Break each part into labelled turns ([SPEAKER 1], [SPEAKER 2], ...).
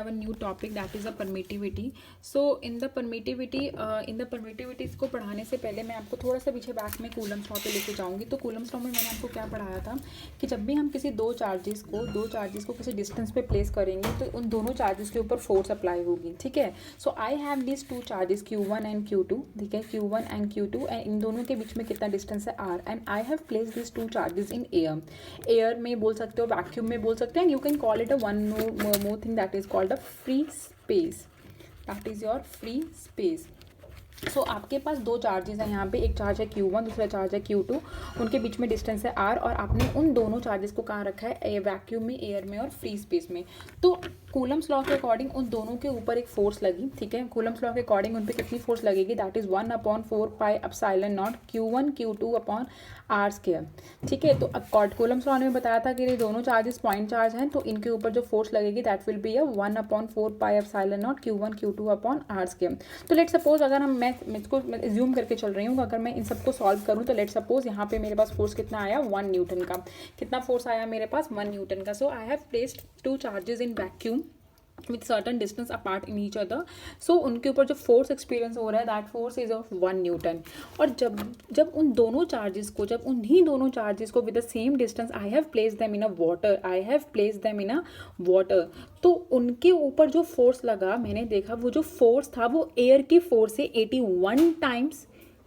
[SPEAKER 1] have a new topic that is a permittivity. So in the permittivities को पढ़ाने से पहले मैं आपको थोड़ा सा पीछे बैक में कूलम्स लॉ पे लेके जाऊंगी. तो कूलम्स लॉ में मैंने आपको क्या पढ़ाया था कि जब भी हम किसी दो चार्जेस को किसी डिस्टेंस पे प्लेस करेंगे तो उन दोनों चार्जेस के ऊपर फोर्स अप्लाई होगी. ठीक है. So I have this two charges Q1 and Q2. ठीक है. Q1 and Q2 and in दोनों के बीच में कितना डिस्टेंस है R and I have place this two charges in air में बोल सकते हो, वैक्यूम में बोल सकते हैं. You can call it a one more thing that is called free space. That is your free space. So आपके पास दो चार्जेस हैं यहाँ पे, एक चार्ज है Q1, दूसरा चार्ज है Q2. उनके बीच में डिस्टेंस है R और आपने उन दोनों चार्जेस को कहाँ रखा है, वैक्यूम में, एयर में और फ्री स्पेस में. तो कूलम्स लॉ के अकॉर्डिंग उन दोनों के ऊपर एक फोर्स लगी. ठीक है. कूलम्स लॉ के अकॉर्डिंग उन पर कितनी फोर्स लगेगी, that is 1/4 pi epsilon not Q1 Q2 upon R square. ठीक है. तो कूलम्स लॉ ने बताया था कि ये दोनों चार्जेस पॉइंट चार्ज हैं, तो इनके ऊपर जो फोर्स लगेगी that will be 1/4 pi epsilon not Q1 Q2 upon R square. तो लेट सपोज अगर मैं इसको एज्यूम करके चल रही हूँ, अगर मैं इन सबको सॉल्व करूँ तो लेट सपोज यहाँ पे मेरे पास फोर्स कितना आया, 1 न्यूटन का. कितना फोर्स आया मेरे पास, 1 न्यूटन का. So I have placed two charges in vacuum with certain distance apart in each other. So उनके ऊपर जो फोर्स एक्सपीरियंस हो रहा है that force is of 1 Newton. और जब उन दोनों चार्जेस को, जब उन्हीं दोनों चार्जेस को with the same distance I have place them in a water, तो उनके ऊपर जो फोर्स लगा, मैंने देखा वो जो फोर्स था वो एयर की फोर्स से 81 टाइम्स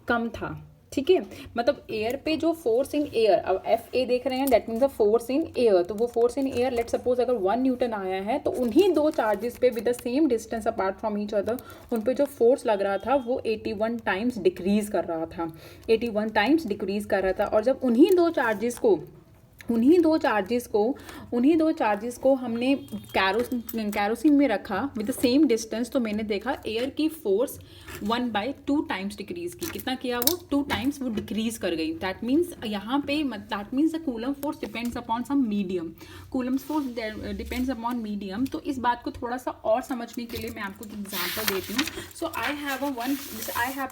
[SPEAKER 1] कम था. ठीक है. मतलब एयर पे जो फोर्स इन एयर, अब FA देख रहे हैं, that means the force in air. तो वो force in air let suppose अगर 1 न्यूटन आया है तो उन्हीं दो चार्जेस पे with the same distance apart from each other उन पे जो फोर्स लग रहा था वो 81 टाइम्स डिक्रीज कर रहा था. 81 टाइम्स डिक्रीज कर रहा था. और जब उन्हीं दो चार्जेस को हमने कैरोसिन में रखा विद द सेम डिस्टेंस, तो मैंने देखा एयर की फोर्स 1/2 टाइम्स डिक्रीज की. कितना किया वो, 2 टाइम्स वो डिक्रीज कर गई. दैट मीन्स यहाँ पे that means the coulomb force depends upon some medium. Coulomb's force depends upon medium. तो इस बात को थोड़ा सा और समझने के लिए मैं आपको एक एग्जाम्पल देती हूँ. सो आई हैव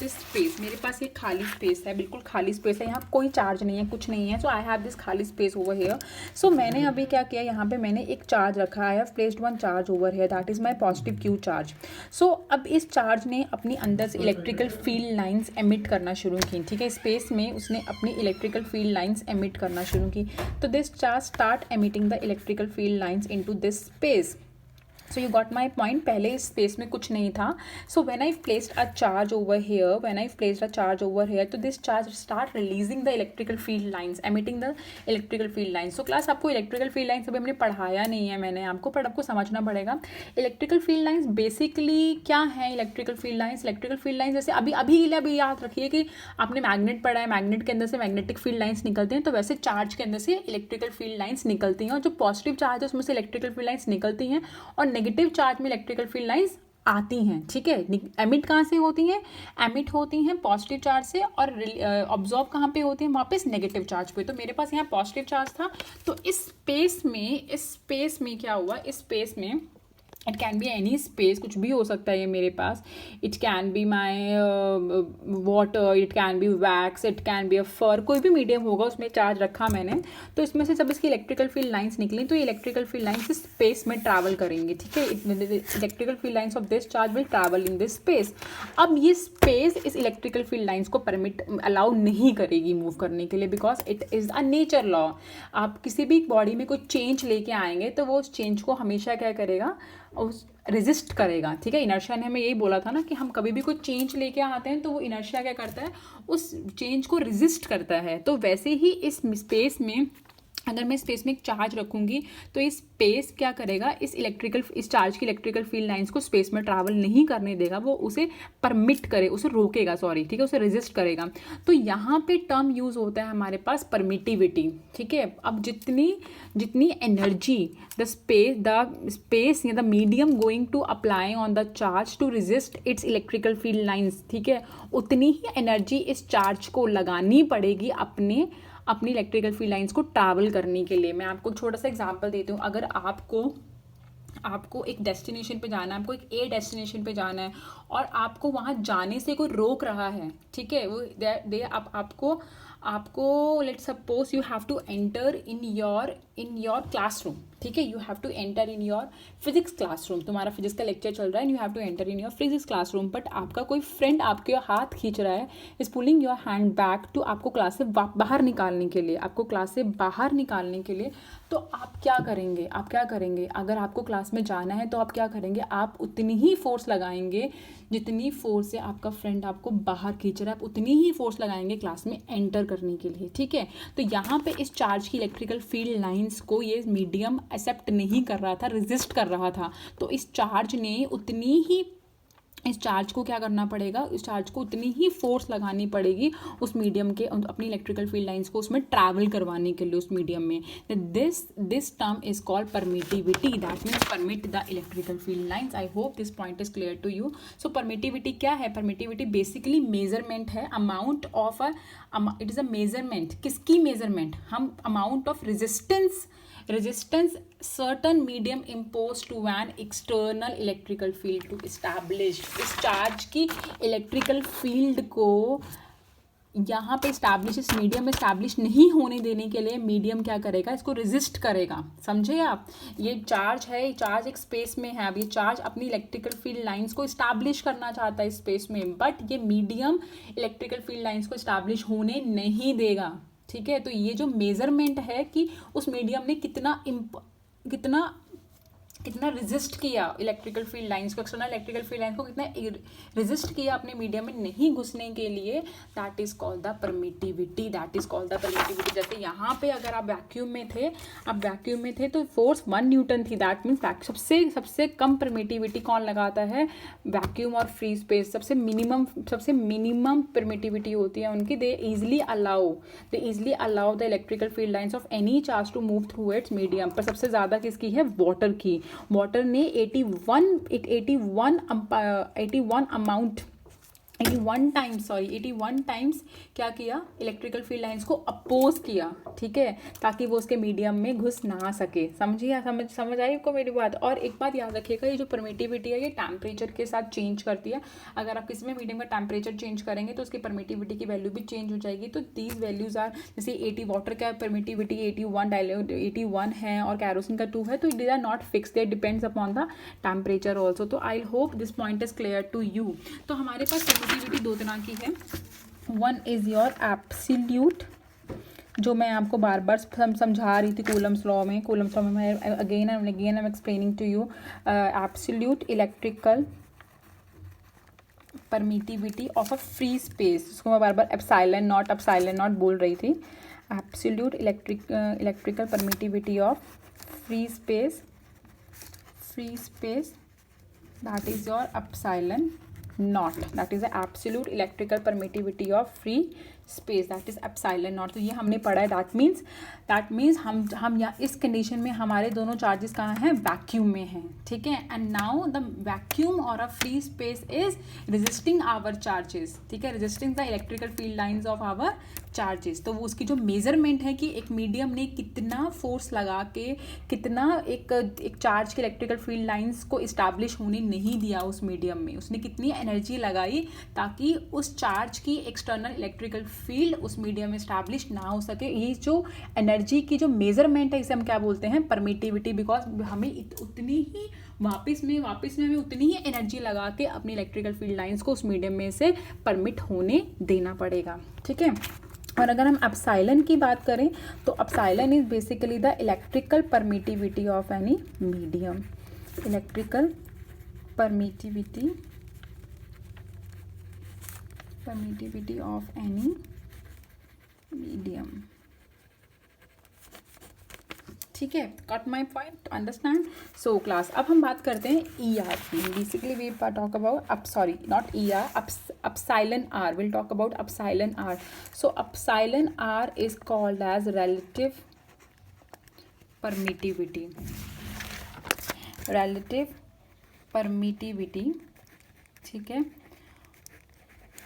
[SPEAKER 1] दिस स्पेस. मेरे पास ये खाली स्पेस है, बिल्कुल खाली स्पेस है, यहाँ कोई चार्ज नहीं है, कुछ नहीं है. सो आई हैव दिस खाली स्पेस ओवर हेयर. सो मैंने अभी क्या किया, यहाँ पे मैंने एक चार्ज रखा. I have placed 1 charge over here, that is my positive Q charge. So अब इस चार्ज ने अपनी अंदर से इलेक्ट्रिकल फील्ड लाइंस एमिट करना शुरू की. ठीक है. स्पेस में उसने अपनी इलेक्ट्रिकल फील्ड लाइंस एमिट करना शुरू की. तो this charge start emitting the electrical field lines into this space. So you got my point. पहले इस स्पेस में कुछ नहीं था. So when I placed a charge over here, तो this charge start releasing the electrical field lines, emitting the electrical field lines. So class आपको electrical field lines अभी हमने पढ़ाया नहीं है मैंने आपको, पर आपको समझना पड़ेगा. इलेक्ट्रिकल फील्ड लाइंस बेसिकली क्या है. इलेक्ट्रिकल फील्ड लाइंस जैसे अभी याद रखिए कि आपने मैग्नेट पढ़ा है, मैग्नेट के अंदर से मैग्नेटिक फील्ड लाइंस निकलते हैं, तो वैसे चार्ज के अंदर से इलेक्ट्रिकल फील्ड लाइंस निकलती हैं. और जो पॉजिटिव चार्ज है उसमें से इलेक्ट्रिकल फील्ड लाइंस निकलती हैं और नेगेटिव चार्ज में इलेक्ट्रिकल फील्ड लाइंस आती हैं. ठीक है. एमिट कहाँ से होती हैं, एमिट होती हैं पॉजिटिव चार्ज से, और ऑब्जॉर्व कहाँ पे होती हैं, वापस नेगेटिव चार्ज पे. तो मेरे पास यहाँ पॉजिटिव चार्ज था. तो इस स्पेस में क्या हुआ, इस स्पेस में it can be any space, कुछ भी हो सकता है ये मेरे पास. It can be my water, it can be wax, it can be a fur, कोई भी मीडियम होगा उसमें चार्ज रखा मैंने. तो इसमें से जब इसकी इलेक्ट्रिकल फील्ड लाइंस निकली तो ये इलेक्ट्रिकल फील्ड लाइंस इस स्पेस में ट्रैवल करेंगी. ठीक है. Electrical field lines of this charge will travel in this space. अब ये स्पेस इस इलेक्ट्रिकल फील्ड लाइंस को अलाउ नहीं करेगी मूव करने के लिए, because it is a nature law. आप किसी भी बॉडी में कोई चेंज लेके आएंगे तो वो उस चेंज को हमेशा क्या करेगा, उस रेजिस्ट करेगा. ठीक है. इनर्शिया ने हमें यही बोला था ना कि हम कभी भी कोई चेंज लेके आते हैं तो वो इनर्शिया क्या करता है, उस चेंज को रेजिस्ट करता है. तो वैसे ही इस स्पेस में अगर मैं स्पेस में एक चार्ज रखूँगी तो इस स्पेस क्या करेगा, इस चार्ज की इलेक्ट्रिकल फील्ड लाइंस को स्पेस में ट्रैवल नहीं करने देगा, वो उसे रोकेगा. ठीक है. उसे रेजिस्ट करेगा. तो यहाँ पे टर्म यूज़ होता है हमारे पास परमिटिविटी. ठीक है. अब जितनी एनर्जी द स्पेस या the medium going to apply on the charge to resist its electrical field lines, ठीक है, उतनी ही एनर्जी इस चार्ज को लगानी पड़ेगी अपनी इलेक्ट्रिकल फील्ड लाइंस को ट्रैवल करने के लिए. मैं आपको छोटा सा एग्जांपल देती हूँ. अगर आपको एक डेस्टिनेशन पे जाना है, आपको एक ए डेस्टिनेशन पे जाना है और आपको वहाँ जाने से कोई रोक रहा है. ठीक है. वो आपको let suppose you have to enter in your classroom. ठीक है, you have to enter in your physics classroom, तुम्हारा फिजिक्स का लेक्चर चल रहा है, you have to enter in your physics classroom, but आपका कोई फ्रेंड आपके हाथ खींच रहा है, is pulling your hand back to, आपको क्लास से बाहर निकालने के लिए, आपको क्लास से बाहर निकालने के लिए, तो आप क्या करेंगे, आप क्या करेंगे, अगर आपको क्लास में जाना है तो आप क्या करेंगे, आप उतनी ही फोर्स लगाएंगे जितनी फोर्स से आपका फ्रेंड आपको बाहर खींच रहा है, आप उतनी ही फोर्स लगाएंगे क्लास में एंटर करने के लिए, ठीक है। तो यहाँ पे इस चार्ज की इलेक्ट्रिकल फील्ड लाइंस को ये मीडियम एक्सेप्ट नहीं कर रहा था, रेजिस्ट कर रहा था, तो इस चार्ज ने उतनी ही, इस चार्ज को क्या करना पड़ेगा, इस चार्ज को उतनी ही फोर्स लगानी पड़ेगी उस मीडियम के, अपनी इलेक्ट्रिकल फील्ड लाइंस को उसमें ट्रैवल करवाने के लिए उस मीडियम में। This term is called permittivity, that means permit the electrical field lines. I hope this point is clear to you. So permittivity क्या है, परमिटिविटी बेसिकली मेजरमेंट है, amount of it is a measurement, किसकी measurement, हम amount of resistance certain medium imposed to an external electrical field to establish, इस charge की electrical field को यहाँ पे इस्टेब्लिश, इस मीडियम में इस्टेब्लिश नहीं होने देने के लिए मीडियम क्या करेगा, इसको रेजिस्ट करेगा, समझे आप। ये चार्ज है, ये चार्ज एक स्पेस में है, अब ये चार्ज अपनी इलेक्ट्रिकल फील्ड लाइंस को इस्टेब्लिश करना चाहता है स्पेस में, बट ये मीडियम इलेक्ट्रिकल फील्ड लाइंस को इस्टेब्लिश होने नहीं देगा, ठीक है। तो ये जो मेजरमेंट है कि उस मीडियम ने कितना रेजिस्ट किया इलेक्ट्रिकल फील्ड लाइंस को, एक्सटर्नल इलेक्ट्रिकल फील्ड लाइंस को कितना रेजिस्ट किया अपने मीडियम में नहीं घुसने के लिए, that is called the permittivity, that is called the permittivity. जैसे यहाँ पे अगर आप वैक्यूम में थे, तो फोर्स 1 न्यूटन थी, दैट मीन्स सबसे कम परमिटिविटी कौन लगाता है, वैक्यूम और फ्री स्पेस, सबसे मिनिमम परमिटिविटी होती है उनकी। They easily allow the electrical field lines of any charge to move through its medium, पर सबसे ज़्यादा किसकी है, वाटर की। वाटर ने 81 टाइम्स क्या किया, इलेक्ट्रिकल फील्ड लाइंस को अपोज किया, ठीक है, ताकि वो उसके मीडियम में घुस ना सके। समझिए, समझ आई आपको मेरी बात। और एक बात याद रखिएगा, ये जो परमिटिविटी है ये टेम्परेचर के साथ चेंज करती है। अगर आप किसी में मीडियम का टेम्परेचर चेंज करेंगे तो उसकी परमिटिविटी की वैल्यू भी चेंज हो जाएगी। तो दीज वैल्यूज आर, जैसे 80 वाटर का परमिटिविटी 81 है और कैरोसिन का 2 है, तो they are not fix, they depends upon the temperature also. तो I hope this point is clear to you. तो हमारे पास परमिटिविटी दो तरह की है, वन इज़ योर एब्सोल्यूट, जो मैं आपको बार बार समझा रही थी कूलम्स लॉ में मैं again and again I am explaining to you, absolute electrical permittivity of a free space, उसको मैं बार बार एप्सिलॉन नॉट बोल रही थी। Absolute electrical permittivity of free space, that is your epsilon naught, that is the absolute electrical permittivity of free space, that is epsilon naught. तो ये हमने पढ़ा है, दैट मीन्स हम या इस कंडीशन में हमारे दोनों चार्जेस कहाँ हैं, वैक्यूम में हैं, ठीक है। एंड नाउ द वैक्यूम और a free space is resisting our charges, ठीक है, resisting the electrical field lines of our charges. तो वो उसकी जो मेजरमेंट है कि एक मीडियम ने कितना फोर्स लगा के, कितना एक चार्ज के इलेक्ट्रिकल फील्ड लाइंस को इस्टेब्लिश होने नहीं दिया उस मीडियम में, उसने कितनी एनर्जी लगाई ताकि उस चार्ज की एक्सटर्नल इलेक्ट्रिकल फील्ड उस मीडियम में इस्टेब्लिश ना हो सके। ये जो एनर्जी की जो मेजरमेंट है, इसे हम क्या बोलते हैं, परमिटिविटी, बिकॉज हमें उतनी ही वापस में हमें उतनी ही एनर्जी लगा के अपनी इलेक्ट्रिकल फील्ड लाइंस को उस मीडियम में से परमिट होने देना पड़ेगा, ठीक है। और अगर हम एप्सिलॉन की बात करें तो epsilon is basically the electrical permittivity of any medium, electrical permittivity of any medium, ठीक है। Cut my point, understand. So class, अब हम बात करते हैं ई आर की। Basically we talk about not E R, epsilon R, will talk about epsilon R. So epsilon R is called as relative permittivity, ठीक है,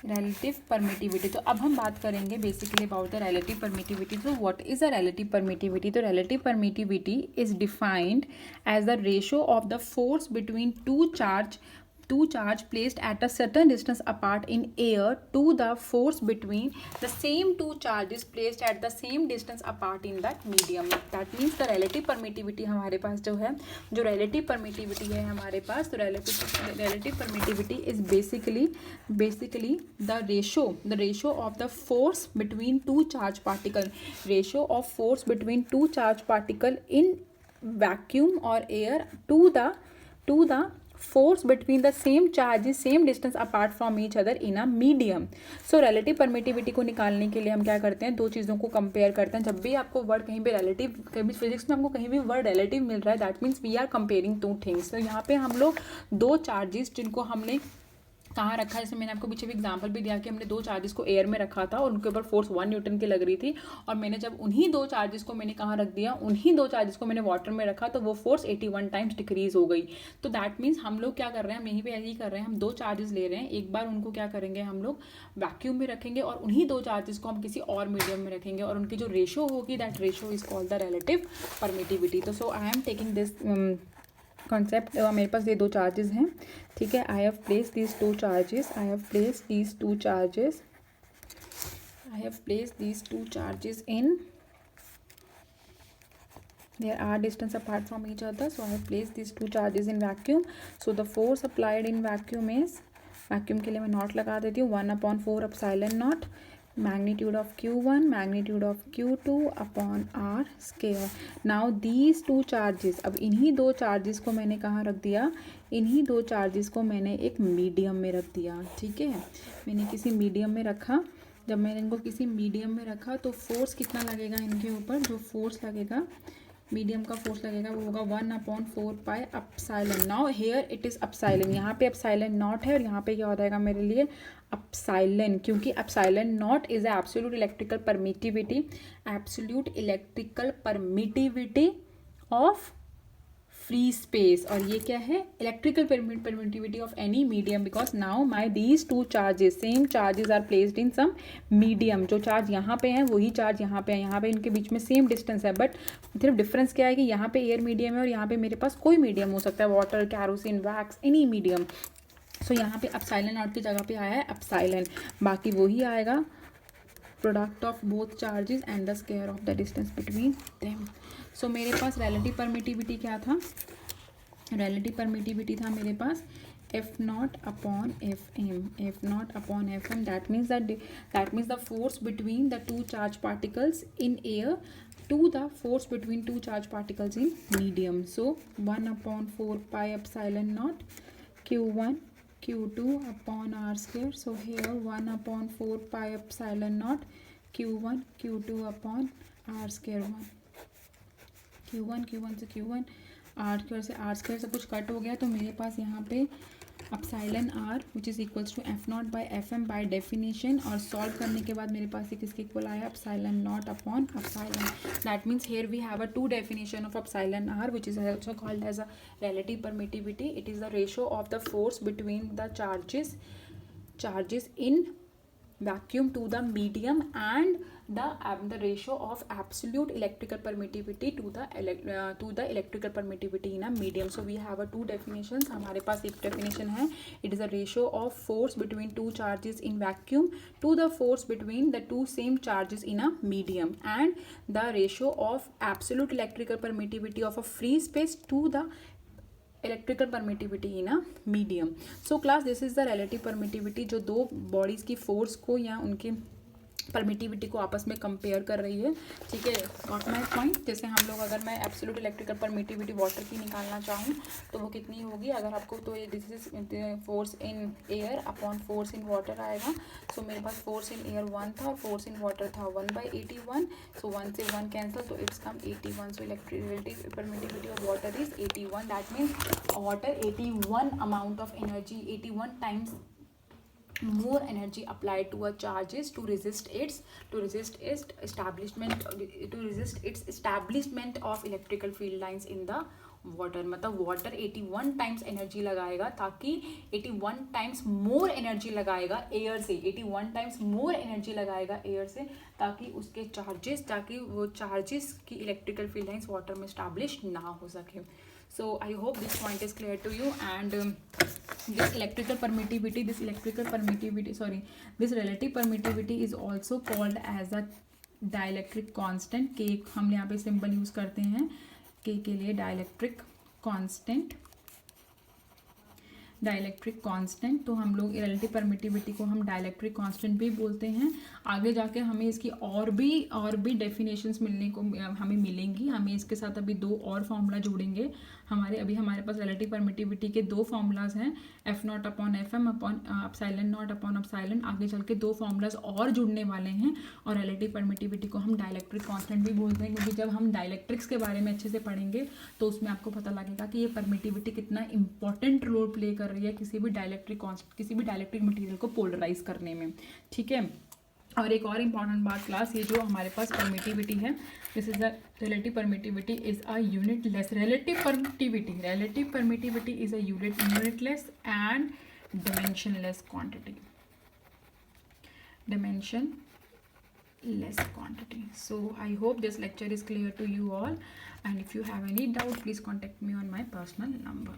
[SPEAKER 1] relative permittivity। तो अब हम बात करेंगे basically about the relative permittivity। तो what is the relative permittivity? तो relative permittivity is defined as the ratio of the force between two two charge placed at a certain distance apart in air to the force between the same two charges placed at the same distance apart in that medium. That means the relative permittivity हमारे पास जो है, जो relative permittivity है हमारे पास, तो relative permittivity is basically the ratio of the force between two charge particle, ratio of force between two charge particle in vacuum or air to the force between the same charges same distance apart from each other in a medium. So relative permittivity को निकालने के लिए हम क्या करते हैं, दो चीज़ों को कंपेयर करते हैं. जब भी आपको वर्ड कहीं पे रिलेटिव, कहीं फिजिक्स में आपको कहीं भी वर्ड रिलेटिव मिल रहा है, that means we are comparing two things. तो यहाँ पे हम लोग दो चार्जेस जिनको हमने कहाँ रखा है, जैसे मैंने आपको पीछे भी एग्जांपल भी दिया कि हमने दो चार्जेस को एयर में रखा था और उनके ऊपर फोर्स 1 न्यूटन की लग रही थी, और मैंने जब उन्हीं दो चार्जेस को मैंने कहाँ रख दिया, उन्हीं दो चार्जेस को मैंने वाटर में रखा, तो वो फोर्स 81 टाइम्स डिक्रीज हो गई. तो दैट मीन्स हम लोग क्या कर रहे हैं, हम यहीं पे यही कर रहे हैं, हम दो चार्जेस ले रहे हैं, एक बार उनको क्या करेंगे हम लोग वैक्यूम में रखेंगे और उन्हीं दो चार्जेस को हम किसी और मीडियम में रखेंगे और उनकी जो रेशो होगी, that ratio is called the relative permittivity. तो so I am taking this concept. मेरे पास ये दो चार्जेस हैं, ठीक है. I have place these two charges, in there are distance apart from each other, so I have placed these two charges in vacuum. So the force applied in vacuum is, vacuum के लिए मैं not लगा देती हूँ, 1/4 epsilon naught magnitude of q1 magnitude of q2 upon r square. Now these two charges, अब इन्हीं दो charges को मैंने कहाँ रख दिया, इन्हीं दो चार्जेस को मैंने एक मीडियम में रख दिया, ठीक है. मैंने किसी मीडियम में रखा. जब मैंने इनको किसी मीडियम में रखा तो फोर्स कितना लगेगा इनके ऊपर, जो फोर्स लगेगा, मीडियम का फोर्स लगेगा, वो होगा 1/4 pi epsilon. Now here it is epsilon, यहाँ पे एप्सिलॉन नॉट है और यहाँ पे क्या हो जाएगा मेरे लिए एप्सिलॉन, क्योंकि epsilon naught is absolute electrical permittivity of free space. और ये क्या है, electrical permittivity of any medium, because now my these two charges, same charges are placed in some medium. जो चार्ज यहाँ पे हैं वही चार्ज यहाँ पे है, यहाँ पे इनके बीच में सेम डिस्टेंस है, बट सिर्फ डिफरेंस क्या है कि यहाँ पे एयर मीडियम है और यहाँ पे मेरे पास कोई मीडियम हो सकता है, water, kerosene, wax, any medium. So यहाँ पे एप्सिलॉन नॉट की जगह पे आया है एप्सिलॉन, बाकी वही आएगा, product of both charges and the square of the distance between them. So मेरे पास रिलेटिव परमिटिविटी क्या था, रिलेटिव परमिटिविटी था मेरे पास F0 upon Fm. That means the force between the two charge particles in air to the force between two charge particles in medium. So 1/4 pi epsilon naught q1 q2 upon r square. So here 1/4 pi epsilon naught q1 q2 upon r square 1. q1 से q1, r square से r square सब कुछ cut हो गया, तो मेरे पास यहाँ पे epsilon r which is equals to F0 by Fm by definition, और सॉल्व करने के बाद मेरे पास एक इसके इक्वल आया epsilon naught upon epsilon. That means here we have a two definition of epsilon r which is also called as a relative permittivity. It is the ratio of the force between the charges in vacuum to the medium and the ratio of absolute electrical permittivity to the electrical permittivity in a medium. So we have a two definitions. हमारे पास एक definition है, it is a ratio of force between two charges in vacuum to the force between the two same charges in a medium, and the ratio of absolute electrical permittivity of a free space to the electrical permittivity in a medium. So class this is the relative permittivity, जो दो bodies की force को या उनके permittivity को आपस में compare कर रही है, ठीक है. Got my point. जैसे हम लोग, अगर मैं एब्सोल्यूट इलेक्ट्रिकल परमिटिविटी वाटर की निकालना चाहूँ तो वो कितनी होगी, अगर आपको, तो ये this is force in air upon force in water आएगा. सो मेरे पास फोर्स इन एयर 1 था और फोर्स इन वाटर था 1/81. सो 1 से 1 कैंसिल, तो it's come 81. So electric permittivity of water is 81. That means water 81 amount of energy, 81 times more energy applied to a charges to resist its establishment of electrical field lines in the water. मतलब water 81 times energy लगाएगा, ताकि 81 times more energy लगाएगा air से, 81 times more energy लगाएगा air से, ताकि उसके charges, ताकि वो चार्जेस की इलेक्ट्रिकल फील्ड लाइंस वाटर में स्टैब्लिश ना हो सके. So I hope this point is clear to you. And This electrical permittivity, this relative permittivity is also called as a dielectric constant. K हम यहाँ पे सिंबल यूज करते हैं K के लिए, डाइलेक्ट्रिक कांस्टेंट। तो हम लोग रिलेटिव परमिटिविटी को हम डाइलेक्ट्रिक कांस्टेंट भी बोलते हैं। आगे जाके हमें इसकी और भी डेफिनेशंस मिलने को हमें मिलेंगी। हमें इसके साथ अभी 2 और फॉर्मूला जोड़ेंगे। हमारे पास रिलेटिव परमिटिविटी के 2 फॉर्मूलाज हैं, F0 upon FM upon epsilon naught upon epsilon. आगे चल के 2 फॉर्मूलाज और जुड़ने वाले हैं। और रिलेटिव परमिटिविटी को हम डाइलेक्ट्रिक कांस्टेंट भी बोलते हैं, क्योंकि जब हम डाइलेक्ट्रिक्स के बारे में अच्छे से पढ़ेंगे तो उसमें आपको पता लगेगा कि ये परमिटिविटी कितना इंपॉर्टेंट रोल प्ले कर रही है किसी भी डाइलेक्ट्रिक मटेरियल को पोलराइज करने में। ठीक है। और एक और इम्पॉर्टेंट बात क्लास, ये जो हमारे पास परमिटिविटी है, this is the relative permittivity is a unitless relative permittivity is a unitless and dimensionless quantity. So I hope this lecture is clear to you all, and if you have any doubt, please contact me on my personal number.